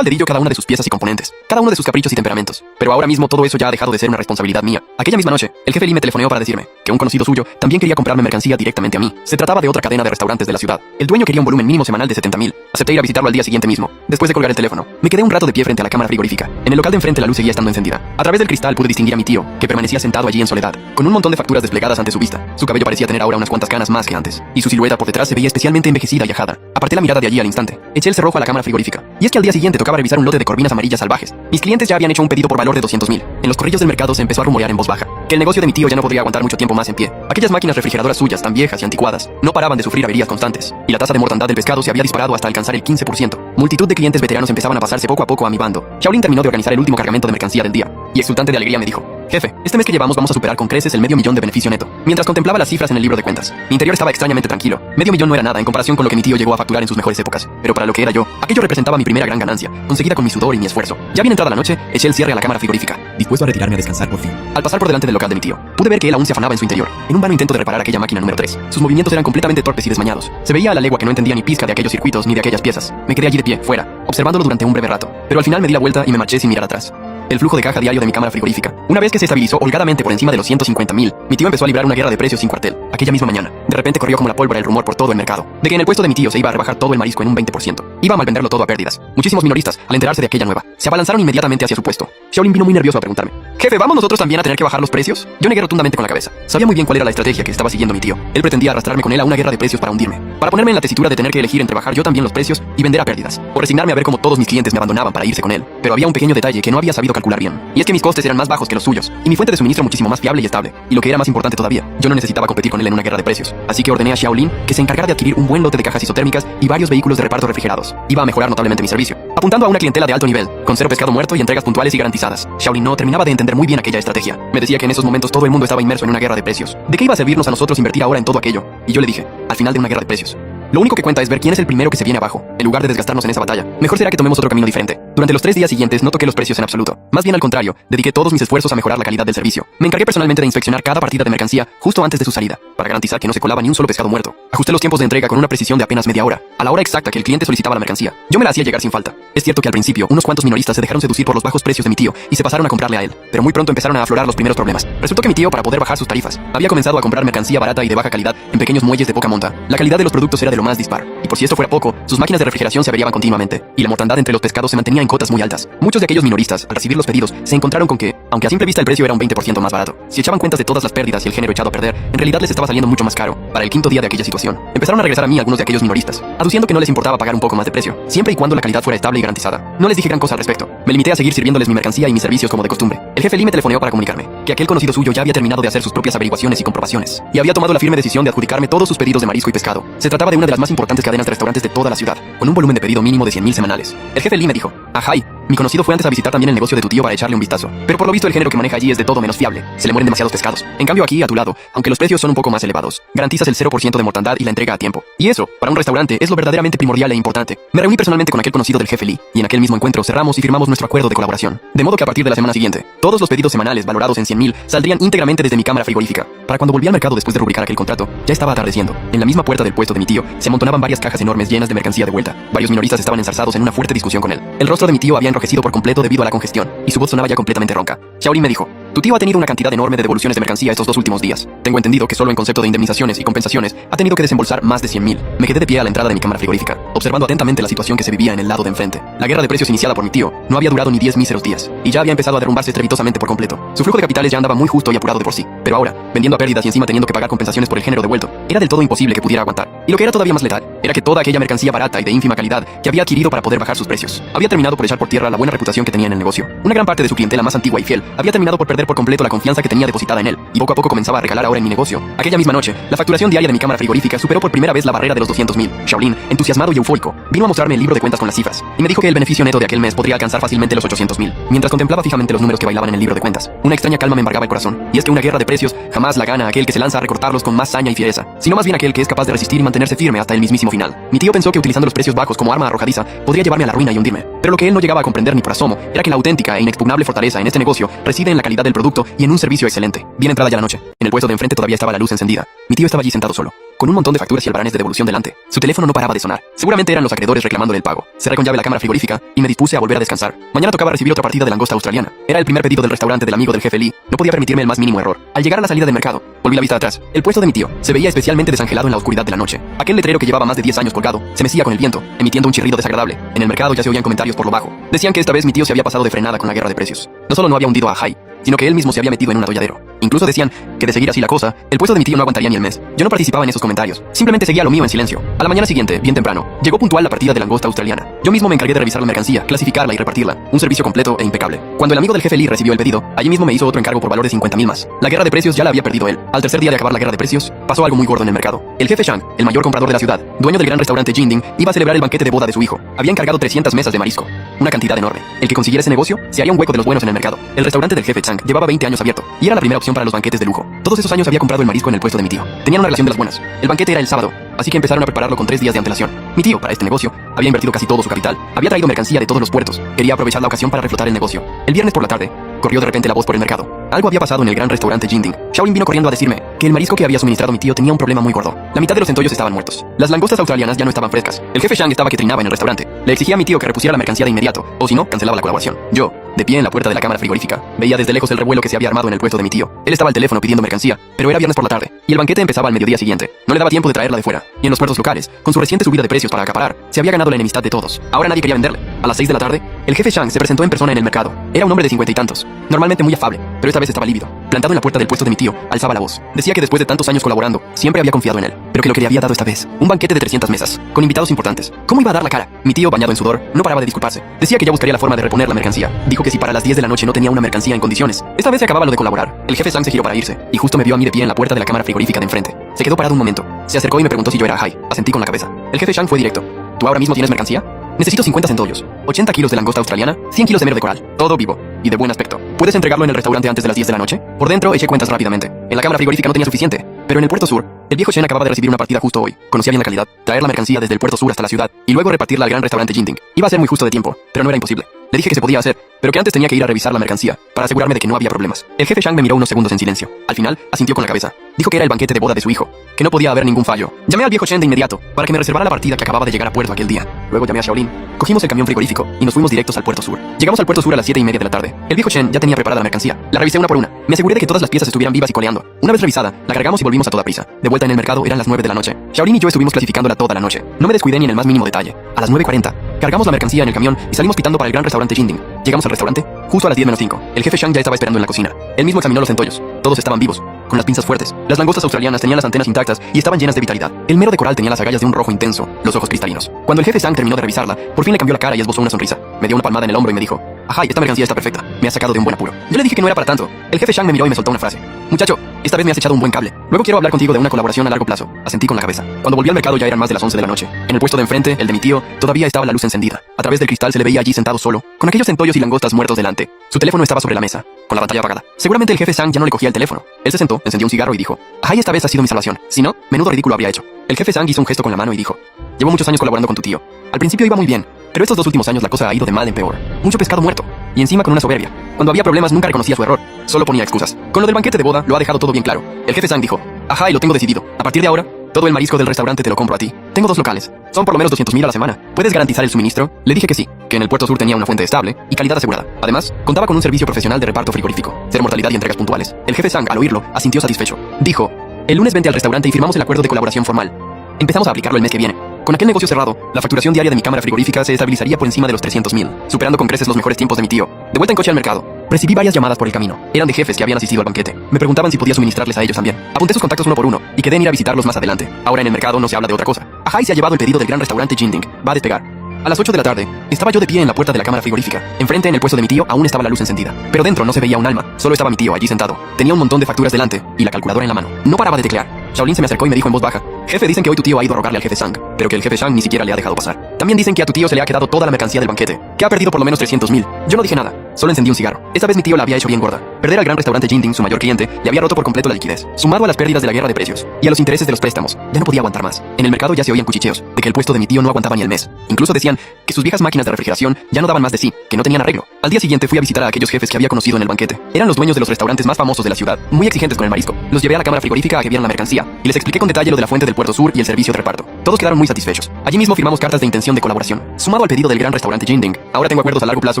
al dedillo cada una de sus piezas y componentes, cada uno de sus caprichos y temperamentos. Pero ahora mismo todo eso ya ha dejado de ser una responsabilidad mía. Aquella misma noche, el jefe Lee me telefoneó para decirme que un conocido suyo también quería comprarme mercancía directamente a mí. Se trataba de otra cadena de restaurantes de la ciudad. El dueño quería un volumen mínimo semanal de 70.000. Acepté ir a visitarlo al día siguiente mismo. Después de colgar el teléfono, me quedé un rato de pie frente a la cámara frigorífica. En el local de enfrente la luz seguía estando encendida. A través del cristal pude distinguir a mi tío, que permanecía sentado allí en soledad, con un montón de facturas desplegadas ante su vista. Su cabello parecía tener ahora unas cuantas canas más que antes, y su silueta por detrás se veía especialmente envejecida y ajada. Aparté la mirada de allí al instante. Eché el cerrojo a la cámara frigorífica. Y es que al día siguiente tocaba revisar un lote de corvinas amarillas salvajes. Mis clientes ya habían hecho un pedido por valor de 200.000. En los corrillos del mercado se empezó a rumorear en voz baja que el negocio de mi tío ya no podría aguantar mucho tiempo más en pie. Aquellas máquinas refrigeradoras suyas, tan viejas y anticuadas, no paraban de sufrir averías constantes, y la tasa de mortandad del pescado se había disparado hasta alcanzar el 15%. Multitud de clientes veteranos empezaban a pasarse poco a poco a mi bando. Shaolin terminó de organizar el último cargamento de mercancía del día, y exultante de alegría me dijo: jefe, este mes que llevamos vamos a superar con creces el $500,000 de beneficio neto. Mientras contemplaba las cifras en el libro de cuentas, mi interior estaba extrañamente tranquilo. $500,000 no era nada en comparación con lo que mi tío llegó a facturar en sus mejores épocas, pero para lo que era yo, aquello representaba mi primera gran ganancia, conseguida con mi sudor y mi esfuerzo. Ya bien entrada la noche, eché el cierre a la cámara frigorífica, dispuesto a retirarme a descansar por fin. Al pasar por delante del local de mi tío, pude ver que él aún se afanaba en su interior, en un vano intento de reparar aquella máquina número 3. Sus movimientos eran completamente torpes y desmañados. Se veía a la legua que no entendía ni pizca de aquellos circuitos ni de aquellas piezas. Me quedé allí de pie, fuera, observándolo durante un breve rato, pero al final me di la vuelta y me marché sin mirar atrás. El flujo de caja diario de mi cámara frigorífica, una vez que se estabilizó holgadamente por encima de los 150.000, mi tío empezó a librar una guerra de precios sin cuartel. Aquella misma mañana, de repente corrió como la pólvora el rumor por todo el mercado de que en el puesto de mi tío se iba a rebajar todo el marisco en un 20%. Iba a malvenderlo todo a pérdidas. Muchísimos minoristas, al enterarse de aquella nueva, se abalanzaron inmediatamente hacia su puesto. Shaolin vino muy nervioso a preguntarme: jefe, ¿vamos nosotros también a tener que bajar los precios? Yo negué rotundamente con la cabeza. Sabía muy bien cuál era la estrategia que estaba siguiendo mi tío. Él pretendía arrastrarme con él a una guerra de precios para hundirme, para ponerme en la tesitura de tener que elegir entre bajar yo también los precios y vender a pérdidas, o resignarme a ver cómo todos mis clientes me abandonaban para irse con él. Pero había un pequeño detalle que no había sabido calcular bien, y es que mis costes eran más bajos que los suyos, y mi fuente de suministro muchísimo más fiable y estable. Y lo que era más importante todavía, yo no necesitaba competir con él en una guerra de precios. Así que ordené a Shaolin que se encargara de adquirir un buen lote de cajas isotérmicas y varios vehículos de reparto refrigerados. Iba a mejorar notablemente mi servicio, apuntando a una clientela de alto nivel, con cero pescado muerto y entregas puntuales y garantizadas. Shaolin no terminaba de entender muy bien aquella estrategia. Me decía que en esos momentos todo el mundo estaba inmerso en una guerra de precios. ¿De qué iba a servirnos a nosotros invertir ahora en todo aquello? Y yo le dije: al final de una guerra de precios, lo único que cuenta es ver quién es el primero que se viene abajo. En lugar de desgastarnos en esa batalla, mejor será que tomemos otro camino diferente. Durante los 3 días siguientes no toqué los precios en absoluto. Más bien al contrario, dediqué todos mis esfuerzos a mejorar la calidad del servicio. Me encargué personalmente de inspeccionar cada partida de mercancía justo antes de su salida, para garantizar que no se colaba ni un solo pescado muerto. Ajusté los tiempos de entrega con una precisión de apenas media hora, a la hora exacta que el cliente solicitaba la mercancía. Yo me la hacía llegar sin falta. Es cierto que al principio unos cuantos minoristas se dejaron seducir por los bajos precios de mi tío y se pasaron a comprarle a él, pero muy pronto empezaron a aflorar los primeros problemas. Resultó que mi tío, para poder bajar sus tarifas, había comenzado a comprar mercancía barata y de baja calidad en pequeños muelles de poca monta. La calidad de los productos era de lo más dispar, y por si esto fuera poco, sus máquinas de refrigeración se averiaban continuamente, y la mortandad entre los pescados se mantenía en cotas muy altas. Muchos de aquellos minoristas, al recibir los pedidos, se encontraron con que, aunque a simple vista el precio era un 20% más barato, si echaban cuentas de todas las pérdidas y el género echado a perder, en realidad les estaba saliendo mucho más caro. Para el 5.º día de aquella situación, empezaron a regresar a mí algunos de aquellos minoristas, aduciendo que no les importaba pagar un poco más de precio, siempre y cuando la calidad fuera estable y garantizada. No les dije gran cosa al respecto. Me limité a seguir sirviéndoles mi mercancía y mis servicios como de costumbre. El jefe Lee me telefoneó para comunicarme que aquel conocido suyo ya había terminado de hacer sus propias averiguaciones y comprobaciones, y había tomado la firme decisión de adjudicarme todos sus pedidos de marisco y pescado. Se trataba de una de las más importantes cadenas de restaurantes de toda la ciudad, con un volumen de pedido mínimo de 100.000 semanales. El jefe Lee me dijo: ajay, mi conocido fue antes a visitar también el negocio de tu tío para echarle un vistazo, pero por lo visto el género que maneja allí es de todo menos fiable. Se le mueren demasiados pescados. En cambio aquí, a tu lado, aunque los precios son un poco más elevados, garantizas el 0% de mortandad y la entrega a tiempo. Y eso, para un restaurante, es lo verdaderamente primordial e importante. Me reuní personalmente con aquel conocido del jefe Lee, y en aquel mismo encuentro cerramos y firmamos nuestro acuerdo de colaboración. De modo que a partir de la semana siguiente, todos los pedidos semanales valorados en 100.000 saldrían íntegramente desde mi cámara frigorífica. Para cuando volví al mercado después de rubricar aquel contrato, ya estaba atardeciendo. En la misma puerta del puesto de mi tío, se amontonaban varias cajas enormes llenas de mercancía de vuelta. Varios minoristas estaban enzarzados en una fuerte discusión con él. El rostro de mi tío había enrojecido por completo debido a la congestión, y su voz sonaba ya completamente ronca. Shaolin me dijo: tu tío ha tenido una cantidad enorme de devoluciones de mercancía estos 2 últimos días. Tengo entendido que solo en concepto de indemnizaciones y compensaciones ha tenido que desembolsar más de 100.000. Me quedé de pie a la entrada de mi cámara frigorífica, observando atentamente la situación que se vivía en el lado de enfrente. La guerra de precios iniciada por mi tío no había durado ni 10 míseros días, y ya había empezado a derrumbarse estrepitosamente por completo. Su flujo de capitales ya andaba muy justo y apurado de por sí, pero ahora, vendiendo a pérdidas y encima teniendo que pagar compensaciones por el género devuelto, era del todo imposible que pudiera aguantar. Y lo que era todavía más letal, era que toda aquella mercancía barata y de ínfima calidad que había adquirido para poder bajar sus precios, había terminado por echar por tierra la buena reputación que tenía en el negocio. Una gran parte de su clientela más antigua y fiel había terminado por perder por completo la confianza que tenía depositada en él, y poco a poco comenzaba a regalar ahora en mi negocio. Aquella misma noche, la facturación diaria de mi cámara frigorífica superó por primera vez la barrera de los 200.000. Shaolin, entusiasmado y eufórico, vino a mostrarme el libro de cuentas con las cifras, y me dijo que el beneficio neto de aquel mes podría alcanzar fácilmente los 800.000. Mientras contemplaba fijamente los números que bailaban en el libro de cuentas, una extraña calma me embargaba el corazón, y es que una guerra de precios jamás la gana aquel que se lanza a recortarlos con más saña y fiereza, sino más bien aquel que es capaz de resistir y mantenerse firme hasta el mismísimo final. Mi tío pensó que utilizando los precios bajos como arma arrojadiza podría llevarme a la ruina y hundirme, pero lo que él no llegaba a comprender ni por asomo era que la auténtica e inexpugnable fortaleza en este negocio reside en la calidad del producto y en un servicio excelente. Bien entrada ya la noche, en el puesto de enfrente todavía estaba la luz encendida. Mi tío estaba allí sentado solo, con un montón de facturas y albaranes de devolución delante. Su teléfono no paraba de sonar. Seguramente eran los acreedores reclamándole el pago. Cerré con llave la cámara frigorífica y me dispuse a volver a descansar. Mañana tocaba recibir otra partida de langosta australiana. Era el primer pedido del restaurante del amigo del jefe Lee. No podía permitirme el más mínimo error. Al llegar a la salida del mercado, volví la vista atrás. El puesto de mi tío se veía especialmente desangelado en la oscuridad de la noche. Aquel letrero que llevaba más de 10 años colgado se mecía con el viento, emitiendo un chirrido desagradable. En el mercado ya se oían comentarios por lo bajo. Decían que esta vez mi tío se había pasado de frenada con la guerra de precios. No solo no había hundido a Hai, sino que él mismo se había metido en un atolladero. Incluso decían que de seguir así la cosa, el puesto de mi tío no aguantaría ni el mes. Yo no participaba en esos comentarios, simplemente seguía lo mío en silencio. A la mañana siguiente, bien temprano, llegó puntual la partida de langosta australiana. Yo mismo me encargué de revisar la mercancía, clasificarla y repartirla. Un servicio completo e impecable. Cuando el amigo del jefe Lee recibió el pedido, allí mismo me hizo otro encargo por valor de 50.000 más. La guerra de precios ya la había perdido él. Al tercer día de acabar la guerra de precios, pasó algo muy gordo en el mercado. El jefe Shang, el mayor comprador de la ciudad, dueño del gran restaurante Jinding, iba a celebrar el banquete de boda de su hijo. Había encargado 300 mesas de marisco. Una cantidad enorme. El que consiguiera ese negocio se haría un hueco de los buenos en el mercado. El restaurante del jefe Chang llevaba 20 años abierto y era la primera opción para los banquetes de lujo. Todos esos años había comprado el marisco en el puesto de mi tío. Tenían una relación de las buenas. El banquete era el sábado, así que empezaron a prepararlo con 3 días de antelación. Mi tío, para este negocio, había invertido casi todo su capital. Había traído mercancía de todos los puertos. Quería aprovechar la ocasión para reflotar el negocio. El viernes por la tarde, corrió de repente la voz por el mercado. Algo había pasado en el gran restaurante Jinding. Shaolin vino corriendo a decirme que el marisco que había suministrado mi tío tenía un problema muy gordo. La mitad de los centollos estaban muertos. Las langostas australianas ya no estaban frescas. El jefe Shang estaba que trinaba en el restaurante. Le exigía a mi tío que repusiera la mercancía de inmediato, o si no, cancelaba la colaboración. Yo, de pie en la puerta de la cámara frigorífica, veía desde lejos el revuelo que se había armado en el puesto de mi tío. Él estaba al teléfono pidiendo mercancía, pero era viernes por la tarde, y el banquete empezaba al mediodía siguiente. No le daba tiempo de traerla de fuera. Y en los puertos locales, con su reciente subida de precios para acaparar, se había ganado la enemistad de todos. Ahora nadie quería venderle. A las 6 de la tarde, el jefe Shang se presentó en persona en el mercado. Era un hombre de 50 y tantos, normalmente muy afable, pero esta vez estaba lívido. Plantado en la puerta del puesto de mi tío, alzaba la voz. Decía que después de tantos años colaborando, siempre había confiado en él, pero que lo que le había dado esta vez, un banquete de 300 mesas, con invitados importantes. ¿Cómo iba a dar la cara? Mi tío, bañado en sudor, no paraba de disculparse. Decía que ya buscaría la forma de reponer la mercancía. Dijo que si para las 10 de la noche no tenía una mercancía en condiciones, esta vez se acababa lo de colaborar. El jefe Shang se giró para irse, y justo me vio a mí de pie en la puerta de la cámara frigorífica de enfrente. Se quedó parado un momento. Se acercó y me preguntó si yo era Hai. Asentí con la cabeza. El jefe Shang fue directo. ¿Tú ahora mismo tienes mercancía? Necesito 50 centollos, 80 kilos de langosta australiana, 100 kilos de mero de coral, todo vivo y de buen aspecto. ¿Puedes entregarlo en el restaurante antes de las 10 de la noche? Por dentro eché cuentas rápidamente. En la cámara frigorífica no tenía suficiente, pero en el puerto sur, el viejo Shen acababa de recibir una partida justo hoy. Conocía bien la calidad, traer la mercancía desde el puerto sur hasta la ciudad y luego repartirla al gran restaurante Jinding. Iba a ser muy justo de tiempo, pero no era imposible. Le dije que se podía hacer, pero que antes tenía que ir a revisar la mercancía para asegurarme de que no había problemas. El jefe Shang me miró unos segundos en silencio. Al final, asintió con la cabeza. Dijo que era el banquete de boda de su hijo, que no podía haber ningún fallo. Llamé al viejo Shen de inmediato para que me reservara la partida que acababa de llegar a puerto aquel día. Luego llamé a Shaolin. Cogimos el camión frigorífico y nos fuimos directos al puerto sur. Llegamos al puerto sur a las 7:30 de la tarde. El viejo Shen ya tenía preparada la mercancía. La revisé una por una. Me aseguré de que todas las piezas estuvieran vivas y coleando. Una vez revisada, la cargamos y volvimos a toda prisa. De vuelta en el mercado eran las 9 de la noche. Shaolin y yo estuvimos clasificándola toda la noche. No me descuidé ni en el más mínimo detalle. A las 9:40, cargamos la mercancía en el camión y salimos pitando para el gran restaurante Jinding. Llegamos al restaurante justo a las 10:05. El jefe Shang ya estaba esperando en la cocina. Él mismo examinó los centollos. Todos estaban vivos, con las pinzas fuertes. Las langostas australianas tenían las antenas intactas y estaban llenas de vitalidad. El mero de coral tenía las agallas de un rojo intenso, los ojos cristalinos. Cuando el jefe Shang terminó de revisarla, por fin le cambió la cara y esbozó una sonrisa. Me dio una palmada en el hombro y me dijo: "Ajá, esta mercancía está perfecta. Me has sacado de un buen apuro". Yo le dije que no era para tanto. El jefe Shang me miró y me soltó una frase: "Muchacho, esta vez me has echado un buen cable. Luego quiero hablar contigo de una colaboración a largo plazo". Asentí con la cabeza. Cuando volví al mercado ya eran más de las 11 de la noche. En el puesto de enfrente, el de mi tío, todavía estaba la luz encendida. A través del cristal se le veía allí sentado solo, con aquellos centollos y langostas muertos delante. Su teléfono estaba sobre la mesa, con la pantalla apagada. Seguramente el jefe Shang ya no le cogía el teléfono. Él se sentó, encendió un cigarro y dijo: "Ay, esta vez ha sido mi salvación. Si no, menudo ridículo habría hecho". El jefe Shang hizo un gesto con la mano y dijo: "Llevo muchos años colaborando con tu tío. Al principio iba muy bien, pero estos 2 últimos años la cosa ha ido de mal en peor. Mucho pescado muerto. Y encima con una soberbia. Cuando había problemas nunca reconocía su error. Solo ponía excusas. Con lo del banquete de boda lo ha dejado todo bien claro". El jefe Shang dijo: "Ajá, y lo tengo decidido. A partir de ahora, todo el marisco del restaurante te lo compro a ti. Tengo 2 locales. Son por lo menos 200.000 a la semana. ¿Puedes garantizar el suministro?". Le dije que sí, que en el puerto sur tenía una fuente estable y calidad asegurada. Además, contaba con un servicio profesional de reparto frigorífico, cero mortalidad y entregas puntuales. El jefe Shang, al oírlo, asintió satisfecho. Dijo: "El lunes vente al restaurante y firmamos el acuerdo de colaboración formal. Empezamos a aplicarlo el mes que viene. Con aquel negocio cerrado, la facturación diaria de mi cámara frigorífica se estabilizaría por encima de los 300.000, superando con creces los mejores tiempos de mi tío". De vuelta en coche al mercado, recibí varias llamadas por el camino. Eran de jefes que habían asistido al banquete. Me preguntaban si podía suministrarles a ellos también. Apunté sus contactos uno por uno y quedé en ir a visitarlos más adelante. Ahora en el mercado no se habla de otra cosa. Ajá, y se ha llevado el pedido del gran restaurante Jinding. Va a despegar. A las 8 de la tarde, estaba yo de pie en la puerta de la cámara frigorífica. Enfrente, en el puesto de mi tío, aún estaba la luz encendida. Pero dentro no se veía un alma. Solo estaba mi tío allí sentado. Tenía un montón de facturas delante y la calculadora en la mano. No paraba de teclear. Shaolin se me acercó y me dijo en voz baja: "Jefe, dicen que hoy tu tío ha ido a rogarle al jefe Shang, pero que el jefe Shang ni siquiera le ha dejado pasar". También dicen que a tu tío se le ha quedado toda la mercancía del banquete, que ha perdido por lo menos 300.000. Yo no dije nada, solo encendí un cigarro. Esta vez mi tío la había hecho bien gorda. Perder al gran restaurante Jinding, su mayor cliente, le había roto por completo la liquidez, sumado a las pérdidas de la guerra de precios y a los intereses de los préstamos. Ya no podía aguantar más. En el mercado ya se oían cuchicheos de que el puesto de mi tío no aguantaba ni el mes. Incluso decían que sus viejas máquinas de refrigeración ya no daban más de sí, que no tenían arreglo. Al día siguiente fui a visitar a aquellos jefes que había conocido en el banquete. Eran los dueños de los restaurantes más famosos de la ciudad, muy exigentes con el marisco. Los llevé a la cámara frigorífica a que vieran la mercancía y les expliqué con detalle lo de la fuente del Puerto Sur y el servicio de reparto. Todos quedaron muy satisfechos. Allí mismo firmamos cartas de intención de colaboración. Sumado al pedido del gran restaurante Jinding, ahora tengo acuerdos a largo plazo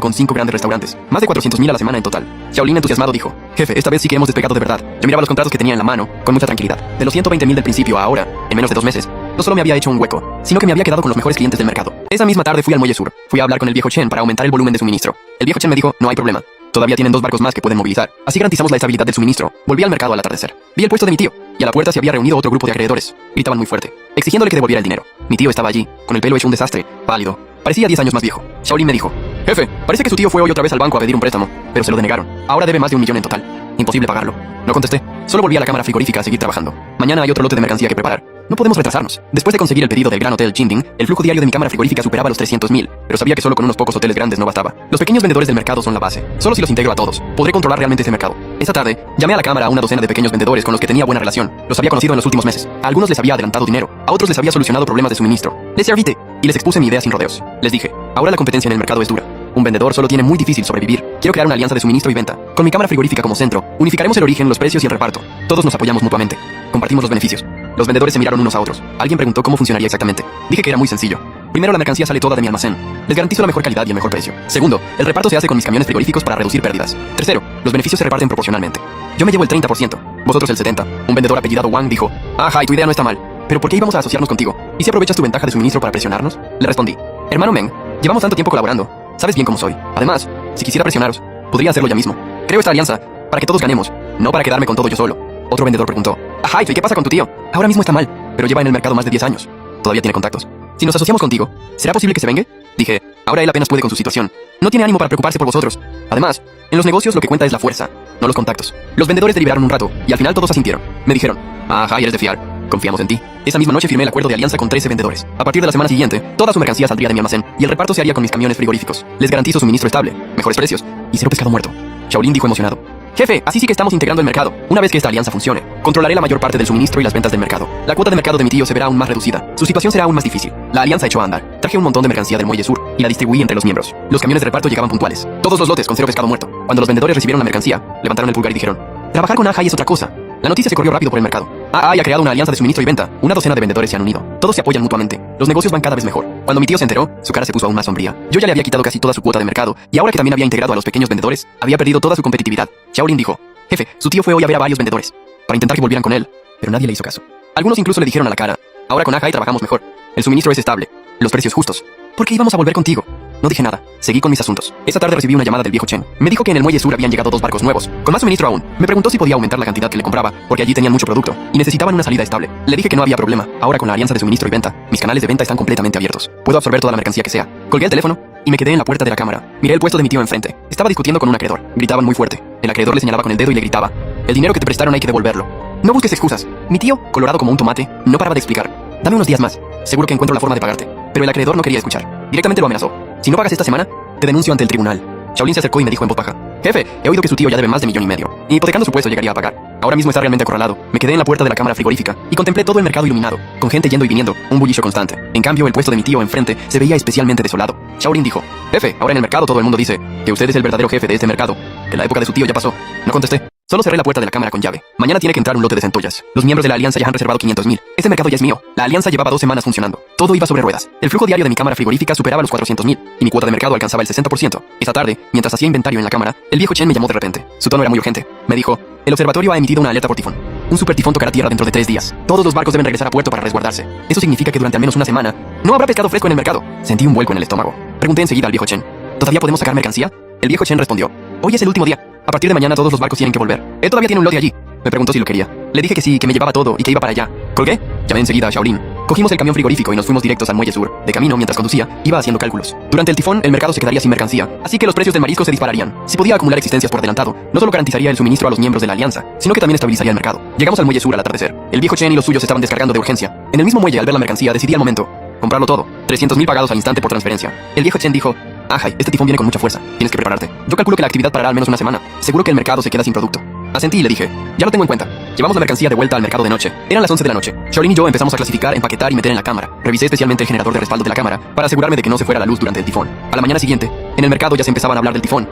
con 5 grandes restaurantes, más de 400.000 a la semana en total. Xiaolin entusiasmado dijo: jefe, esta vez sí que hemos despegado de verdad. Yo miraba los contratos que tenía en la mano con mucha tranquilidad. De los 120.000 del principio a ahora, en menos de 2 meses, no solo me había hecho un hueco, sino que me había quedado con los mejores clientes del mercado. Esa misma tarde fui al muelle sur. Fui a hablar con el viejo Chen para aumentar el volumen de suministro. El viejo Chen me dijo: no hay problema. Todavía tienen 2 barcos más que pueden movilizar. Así garantizamos la estabilidad del suministro. Volví al mercado al atardecer. Vi el puesto de mi tío, y a la puerta se había reunido otro grupo de acreedores. Gritaban muy fuerte, exigiéndole que devolviera el dinero. Mi tío estaba allí, con el pelo hecho un desastre, pálido. Parecía 10 años más viejo. Xiaolin me dijo: jefe, parece que su tío fue hoy otra vez al banco a pedir un préstamo, pero se lo denegaron. Ahora debe más de 1 millón en total. Imposible pagarlo. No contesté. Solo volví a la cámara frigorífica a seguir trabajando. Mañana hay otro lote de mercancía que preparar. No podemos retrasarnos. Después de conseguir el pedido del Gran Hotel Jinding, el flujo diario de mi cámara frigorífica superaba los 300.000, pero sabía que solo con unos pocos hoteles grandes no bastaba. Los pequeños vendedores del mercado son la base. Solo si los integro a todos, podré controlar realmente ese mercado. Esta tarde, llamé a la cámara a una docena de pequeños vendedores con los que tenía buena relación. Los había conocido en los últimos meses. A algunos les había adelantado dinero, a otros les había solucionado problemas de suministro. Les serví y les expuse mi idea sin rodeos. Les dije: ahora la competencia en el mercado es dura. Un vendedor solo tiene muy difícil sobrevivir. Quiero crear una alianza de suministro y venta. Con mi cámara frigorífica como centro, unificaremos el origen, los precios y el reparto. Todos nos apoyamos mutuamente. Compartimos los beneficios. Los vendedores se miraron unos a otros. Alguien preguntó cómo funcionaría exactamente. Dije que era muy sencillo. Primero, la mercancía sale toda de mi almacén. Les garantizo la mejor calidad y el mejor precio. Segundo, el reparto se hace con mis camiones frigoríficos para reducir pérdidas. Tercero, los beneficios se reparten proporcionalmente. Yo me llevo el 30%, vosotros el 70%. Un vendedor apellidado Wang dijo: ajá, y tu idea no está mal. ¿Pero por qué íbamos a asociarnos contigo? ¿Y si aprovechas tu ventaja de suministro para presionarnos? Le respondí: hermano Meng, llevamos tanto tiempo colaborando. Sabes bien cómo soy. Además, si quisiera presionaros, podría hacerlo ya mismo. Creo esta alianza para que todos ganemos, no para quedarme con todo yo solo. Otro vendedor preguntó: ajá, ¿y qué pasa con tu tío? Ahora mismo está mal, pero lleva en el mercado más de 10 años. Todavía tiene contactos. Si nos asociamos contigo, ¿será posible que se vengue? Dije: ahora él apenas puede con su situación. No tiene ánimo para preocuparse por vosotros. Además, en los negocios lo que cuenta es la fuerza, no los contactos. Los vendedores deliberaron un rato, y al final todos asintieron. Me dijeron: ajá, y eres de fiar. Confiamos en ti. Esa misma noche firmé el acuerdo de alianza con 13 vendedores. A partir de la semana siguiente, toda su mercancía saldría de mi almacén, y el reparto se haría con mis camiones frigoríficos. Les garantizo suministro estable, mejores precios, y cero pescado muerto. Xiaolin dijo emocionado: jefe, así sí que estamos integrando el mercado. Una vez que esta alianza funcione, controlaré la mayor parte del suministro y las ventas del mercado. La cuota de mercado de mi tío se verá aún más reducida. Su situación será aún más difícil. La alianza echó a andar. Traje un montón de mercancía del muelle sur y la distribuí entre los miembros. Los camiones de reparto llegaban puntuales. Todos los lotes con cero pescado muerto. Cuando los vendedores recibieron la mercancía, levantaron el pulgar y dijeron: trabajar con AJAI es otra cosa. La noticia se corrió rápido por el mercado. AJAI ha creado una alianza de suministro y venta. Una docena de vendedores se han unido. Todos se apoyan mutuamente. Los negocios van cada vez mejor. Cuando mi tío se enteró, su cara se puso aún más sombría. Yo ya le había quitado casi toda su cuota de mercado, y ahora que también había integrado a los pequeños vendedores, había perdido toda su competitividad. Xiaolin dijo: jefe, su tío fue hoy a ver a varios vendedores para intentar que volvieran con él, pero nadie le hizo caso. Algunos incluso le dijeron a la cara: ahora con AJAI trabajamos mejor. El suministro es estable, los precios justos. ¿Por qué íbamos a volver contigo? No dije nada. Seguí con mis asuntos. Esa tarde recibí una llamada del viejo Chen. Me dijo que en el muelle sur habían llegado 2 barcos nuevos, con más suministro aún. Me preguntó si podía aumentar la cantidad que le compraba, porque allí tenían mucho producto y necesitaban una salida estable. Le dije que no había problema. Ahora con la alianza de suministro y venta, mis canales de venta están completamente abiertos. Puedo absorber toda la mercancía que sea. Colgué el teléfono y me quedé en la puerta de la cámara. Miré el puesto de mi tío enfrente. Estaba discutiendo con un acreedor. Gritaban muy fuerte. El acreedor le señalaba con el dedo y le gritaba: el dinero que te prestaron hay que devolverlo. No busques excusas. Mi tío, colorado como un tomate, no paraba de explicar: dame unos días más. Seguro que encuentro la forma de pagarte. Pero el acreedor no quería escuchar. Directamente lo amenazó: si no pagas esta semana, te denuncio ante el tribunal. Xiaolin se acercó y me dijo en voz baja: jefe, he oído que su tío ya debe más de 1,5 millones. Y hipotecando su puesto llegaría a pagar. Ahora mismo está realmente acorralado. Me quedé en la puerta de la cámara frigorífica y contemplé todo el mercado iluminado, con gente yendo y viniendo, un bullicio constante. En cambio, el puesto de mi tío enfrente se veía especialmente desolado. Xiaolin dijo: jefe, ahora en el mercado todo el mundo dice que usted es el verdadero jefe de este mercado, que la época de su tío ya pasó. No contesté. Solo cerré la puerta de la cámara con llave. Mañana tiene que entrar un lote de centollas. Los miembros de la alianza ya han reservado 500.000. Este mercado ya es mío. La alianza llevaba 2 semanas funcionando. Todo iba sobre ruedas. El flujo diario de mi cámara frigorífica superaba los 400.000 y mi cuota de mercado alcanzaba el 60%. Esa tarde, mientras hacía inventario en la cámara, el viejo Chen me llamó de repente. Su tono era muy urgente. Me dijo: el observatorio ha emitido una alerta por tifón. Un supertifón tocará tierra dentro de 3 días. Todos los barcos deben regresar a puerto para resguardarse. Eso significa que durante al menos una semana no habrá pescado fresco en el mercado. Sentí un vuelco en el estómago. Pregunté enseguida al viejo Chen: ¿todavía podemos sacar mercancía? El viejo Chen respondió: hoy es el último día. A partir de mañana todos los barcos tienen que volver. Él todavía tiene un lote allí. Me preguntó si lo quería. Le dije que sí, que me llevaba todo y que iba para allá. Colgué. Llamé enseguida a Xiaolin. Cogimos el camión frigorífico y nos fuimos directos al muelle sur. De camino, mientras conducía, iba haciendo cálculos. Durante el tifón, el mercado se quedaría sin mercancía, así que los precios del marisco se dispararían. Si podía acumular existencias por adelantado, no solo garantizaría el suministro a los miembros de la alianza, sino que también estabilizaría el mercado. Llegamos al muelle sur al atardecer. El viejo Chen y los suyos estaban descargando de urgencia. En el mismo muelle, al ver la mercancía, decidí al momento: comprarlo todo. 300.000 pagados al instante por transferencia. El viejo Chen dijo, Ajay, este tifón viene con mucha fuerza. Tienes que prepararte. Yo calculo que la actividad parará al menos una semana. Seguro que el mercado se queda sin producto. Asentí y le dije, ya lo tengo en cuenta. Llevamos la mercancía de vuelta al mercado de noche. Eran las 11 de la noche. Shaolin y yo empezamos a clasificar, empaquetar y meter en la cámara. Revisé especialmente el generador de respaldo de la cámara para asegurarme de que no se fuera la luz durante el tifón. A la mañana siguiente, en el mercado ya se empezaban a hablar del tifón.